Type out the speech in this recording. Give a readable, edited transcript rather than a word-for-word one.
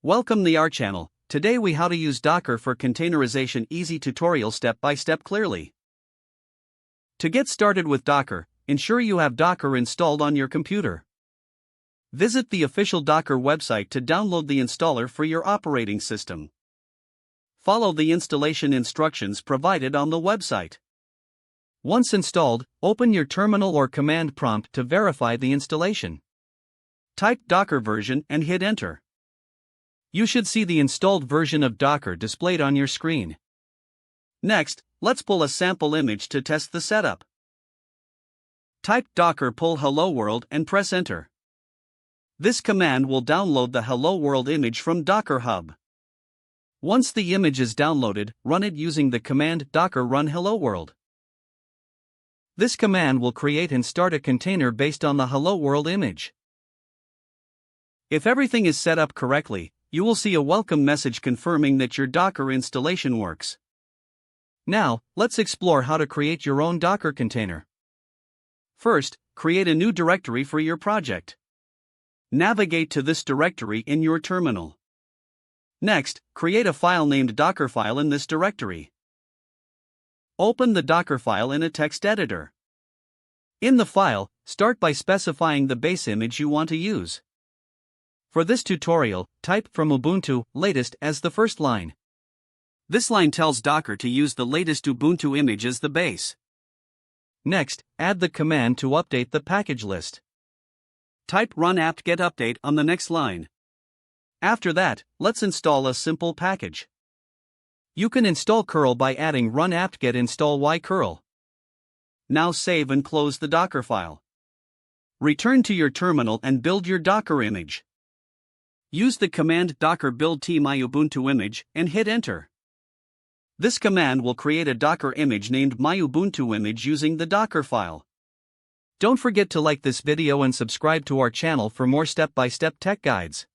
Welcome to our channel. Today we how to use Docker for containerization easy tutorial step by step clearly. To get started with Docker, ensure you have Docker installed on your computer. Visit the official Docker website to download the installer for your operating system. Follow the installation instructions provided on the website. Once installed, open your terminal or command prompt to verify the installation. Type Docker version and hit enter. You should see the installed version of Docker displayed on your screen. Next, let's pull a sample image to test the setup. Type Docker pull hello world and press enter. This command will download the hello world image from Docker Hub. Once the image is downloaded, run it using the command docker run hello world. This command will create and start a container based on the hello world image. If everything is set up correctly, you will see a welcome message confirming that your Docker installation works. Now, let's explore how to create your own Docker container. First, create a new directory for your project. Navigate to this directory in your terminal. Next, create a file named Dockerfile in this directory. Open the Docker file in a text editor. In the file, start by specifying the base image you want to use. For this tutorial, type from Ubuntu latest as the first line. This line tells Docker to use the latest Ubuntu image as the base. Next, add the command to update the package list. Type run apt-get update on the next line. After that, let's install a simple package. You can install curl by adding run apt-get install y-curl. Now save and close the Docker file. Return to your terminal and build your Docker image. Use the command docker build myubuntu image and hit enter. This command will create a Docker image named myubuntu image using the Docker file. Don't forget to like this video and subscribe to our channel for more step-by-step tech guides.